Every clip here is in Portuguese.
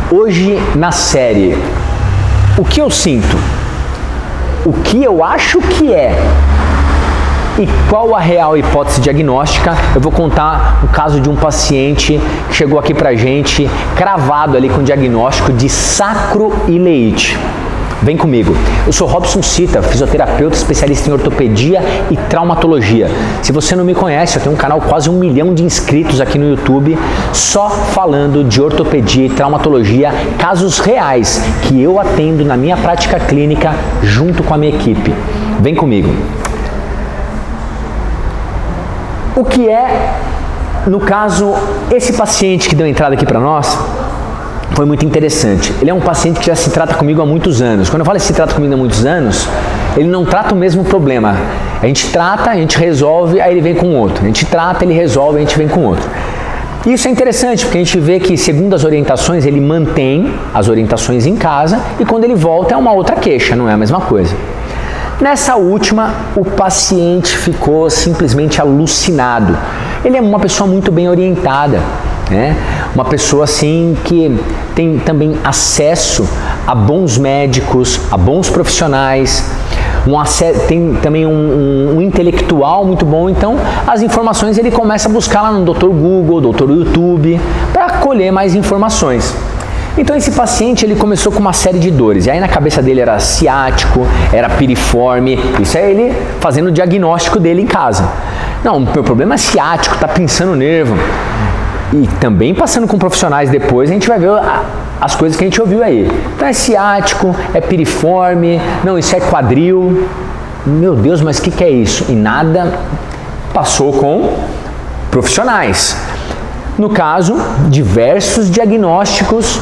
Hoje na série, o que eu sinto, o que eu acho que é e qual a real hipótese diagnóstica, eu vou contar o caso de um paciente que chegou aqui pra gente, cravado ali com diagnóstico de sacroileite. Vem comigo. Eu sou Robson Cita, fisioterapeuta, especialista em ortopedia e traumatologia. Se você não me conhece, eu tenho um canal quase 1 milhão de inscritos aqui no YouTube, só falando de ortopedia e traumatologia, casos reais que eu atendo na minha prática clínica junto com a minha equipe. Vem comigo. O que é, no caso, esse paciente que deu entrada aqui para nós, foi muito interessante. Ele é um paciente que já se trata comigo há muitos anos. Quando eu falo que se trata comigo há muitos anos, ele não trata o mesmo problema. A gente trata, a gente resolve, aí ele vem com outro. A gente trata, ele resolve, a gente vem com outro. Isso é interessante, porque a gente vê que, segundo as orientações, ele mantém as orientações em casa e quando ele volta é uma outra queixa, não é a mesma coisa. Nessa última, o paciente ficou simplesmente alucinado. Ele é uma pessoa muito bem orientada, né? Uma pessoa assim que tem também acesso a bons médicos, a bons profissionais, tem também um intelectual muito bom, então as informações ele começa a buscar lá no Dr. Google, Dr. YouTube, para colher mais informações. Então esse paciente ele começou com uma série de dores, e aí na cabeça dele era ciático, era piriforme, isso é ele fazendo o diagnóstico dele em casa. Não, meu problema é ciático, tá pinçando o nervo. E também passando com profissionais depois, a gente vai ver as coisas que a gente ouviu aí. Então é ciático, é piriforme, não, isso é quadril. Meu Deus, mas o que é isso? E nada passou com profissionais. No caso, diversos diagnósticos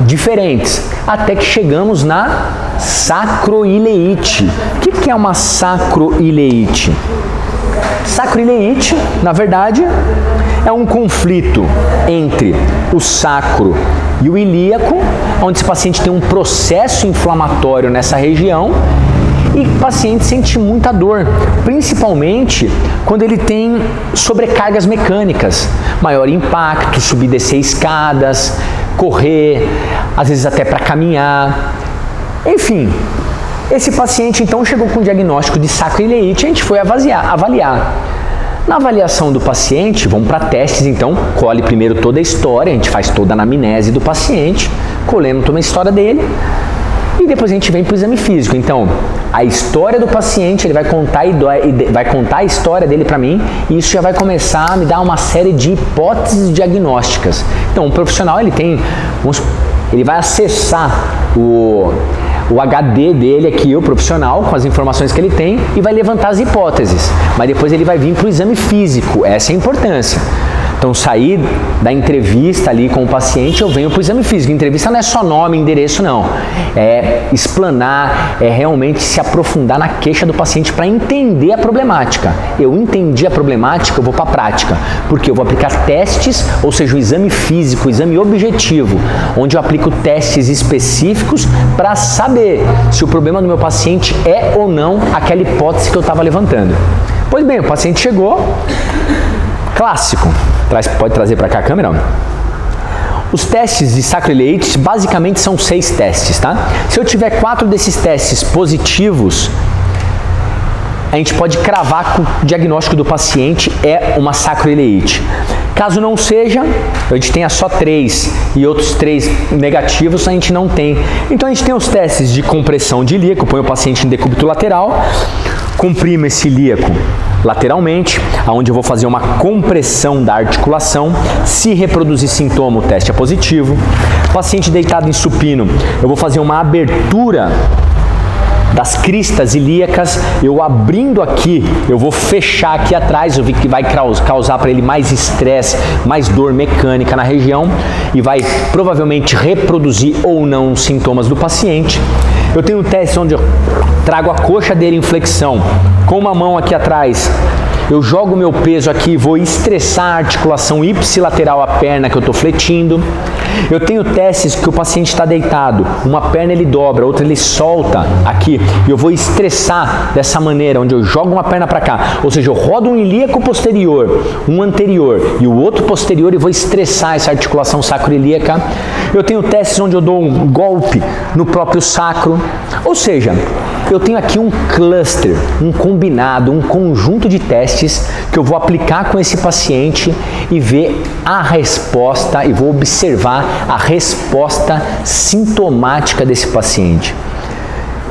diferentes, até que chegamos na sacroileite. O que é uma sacroileite? Sacroileite, na verdade, é um conflito entre o sacro e o ilíaco, onde esse paciente tem um processo inflamatório nessa região e o paciente sente muita dor, principalmente quando ele tem sobrecargas mecânicas, maior impacto, subir e descer escadas, correr, às vezes até para caminhar, enfim. Esse paciente então chegou com o diagnóstico de sacroileite e a gente foi avaliar. Na avaliação do paciente, vamos para testes então, colhe primeiro toda a história, a gente faz toda a anamnese do paciente, colhendo toda a história dele e depois a gente vem para o exame físico. Então, a história do paciente, ele vai contar a história dele para mim e isso já vai começar a me dar uma série de hipóteses diagnósticas. Então, o profissional ele vai acessar o HD dele aqui, o profissional, com as informações que ele tem e vai levantar as hipóteses. Mas depois ele vai vir para o exame físico, essa é a importância. Então, sair da entrevista ali com o paciente, eu venho para o exame físico. Entrevista não é só nome, endereço, não. É explanar, é realmente se aprofundar na queixa do paciente para entender a problemática. Eu entendi a problemática, eu vou para a prática. Porque eu vou aplicar testes, ou seja, o exame físico, o exame objetivo, onde eu aplico testes específicos para saber se o problema do meu paciente é ou não aquela hipótese que eu estava levantando. Pois bem, o paciente chegou, clássico. Pode trazer para cá a câmera? Os testes de sacroileite basicamente são 6 testes, tá? Se eu tiver 4 desses testes positivos, a gente pode cravar que o diagnóstico do paciente é uma sacroileite. Caso não seja, a gente tenha só 3 e outros 3 negativos, a gente não tem. Então a gente tem os testes de compressão de ilíaco, põe o paciente em decúbito lateral, comprimo esse ilíaco lateralmente, onde eu vou fazer uma compressão da articulação. Se reproduzir sintoma, o teste é positivo. Paciente deitado em supino, eu vou fazer uma abertura das cristas ilíacas, eu abrindo aqui, eu vou fechar aqui atrás, eu vi que vai causar para ele mais estresse, mais dor mecânica na região e vai provavelmente reproduzir ou não os sintomas do paciente. Eu tenho um teste onde eu trago a coxa dele em flexão, com uma mão aqui atrás, eu jogo meu peso aqui, vou estressar a articulação ipsilateral, a perna que eu estou fletindo. Eu tenho testes que o paciente está deitado, uma perna ele dobra, outra ele solta aqui, e eu vou estressar dessa maneira, onde eu jogo uma perna para cá, ou seja, eu rodo um ilíaco posterior, um anterior e o outro posterior e vou estressar essa articulação sacroiliaca. Eu tenho testes onde eu dou um golpe no próprio sacro, ou seja, eu tenho aqui um cluster, um combinado, um conjunto de testes que eu vou aplicar com esse paciente e ver a resposta, e vou observar a resposta sintomática desse paciente.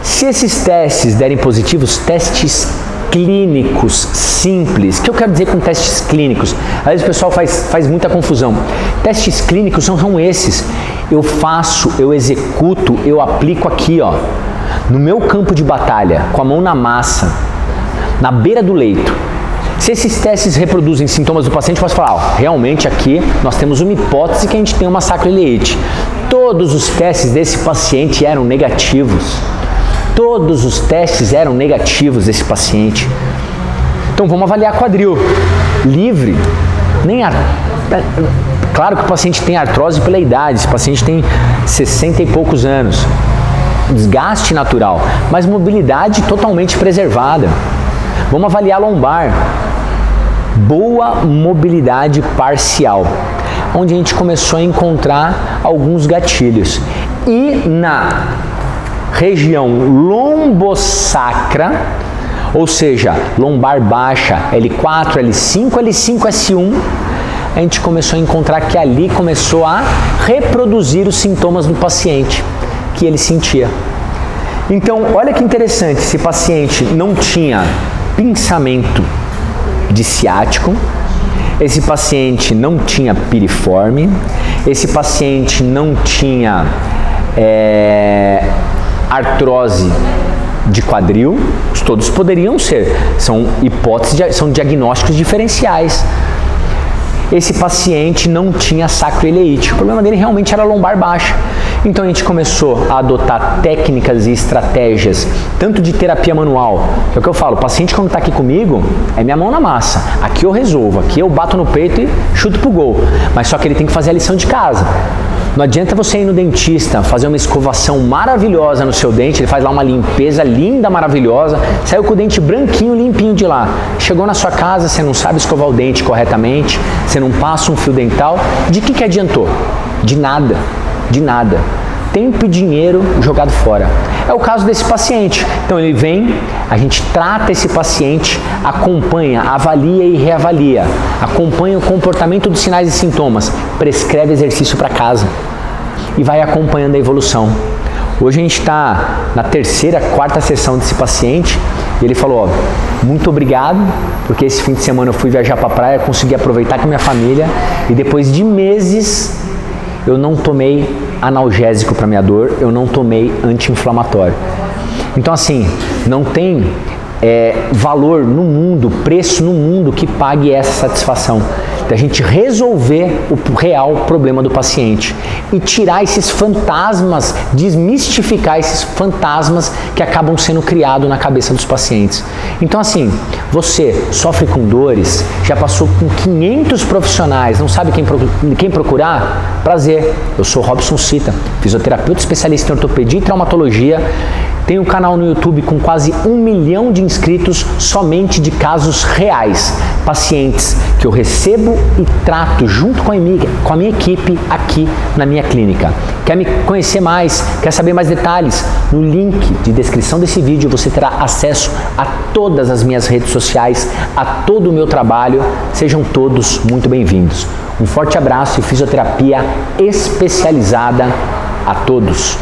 Se esses testes derem positivos, testes clínicos simples. O que eu quero dizer com testes clínicos? Às vezes o pessoal faz muita confusão. Testes clínicos são esses. Eu faço, eu executo, eu aplico aqui, ó, no meu campo de batalha, com a mão na massa, na beira do leito. Se esses testes reproduzem sintomas do paciente, eu posso falar, ó, realmente aqui nós temos uma hipótese que a gente tem uma sacroiliite. Todos os testes desse paciente eram negativos. Todos os testes eram negativos desse paciente. Então vamos avaliar quadril. Livre, claro que o paciente tem artrose pela idade, esse paciente tem 60 e poucos anos. Desgaste natural, mas mobilidade totalmente preservada. Vamos avaliar lombar. Boa mobilidade parcial, onde a gente começou a encontrar alguns gatilhos. E na região lombosacra, ou seja, lombar baixa, L4, L5, L5, S1, a gente começou a encontrar que ali começou a reproduzir os sintomas do paciente que ele sentia. Então, olha que interessante, esse paciente não tinha pinçamento de ciático, esse paciente não tinha piriforme, esse paciente não tinha artrose de quadril, todos poderiam ser, são hipóteses, são diagnósticos diferenciais. Esse paciente não tinha sacroileite, o problema dele realmente era lombar baixa. Então a gente começou a adotar técnicas e estratégias, tanto de terapia manual, que é o que eu falo, o paciente quando está aqui comigo, é minha mão na massa, aqui eu resolvo, aqui eu bato no peito e chuto pro gol, mas só que ele tem que fazer a lição de casa. Não adianta você ir no dentista, fazer uma escovação maravilhosa no seu dente, ele faz lá uma limpeza linda, maravilhosa, saiu com o dente branquinho, limpinho de lá. Chegou na sua casa, você não sabe escovar o dente corretamente, você não passa um fio dental, de que adiantou? De nada, de nada. Tempo e dinheiro jogado fora. É o caso desse paciente. Então ele vem, a gente trata esse paciente, acompanha, avalia e reavalia, acompanha o comportamento dos sinais e sintomas, prescreve exercício para casa e vai acompanhando a evolução. Hoje a gente está na terceira, quarta sessão desse paciente e ele falou, ó, muito obrigado, porque esse fim de semana eu fui viajar para a praia, consegui aproveitar com a minha família e depois de meses eu não tomei analgésico para minha dor, eu não tomei anti-inflamatório. Então assim, não tem valor no mundo, preço no mundo que pague essa satisfação da gente resolver o real problema do paciente e tirar esses fantasmas, desmistificar esses fantasmas que acabam sendo criados na cabeça dos pacientes. Então assim, você sofre com dores, já passou com 500 profissionais, não sabe quem procurar? Prazer, eu sou Robson Cita, fisioterapeuta especialista em ortopedia e traumatologia. Tenho um canal no YouTube com quase 1 milhão de inscritos somente de casos reais, pacientes que eu recebo e trato junto com a minha equipe aqui na minha clínica. Quer me conhecer mais? Quer saber mais detalhes? No link de descrição desse vídeo você terá acesso a todas as minhas redes sociais, a todo o meu trabalho. Sejam todos muito bem-vindos. Um forte abraço e fisioterapia especializada a todos.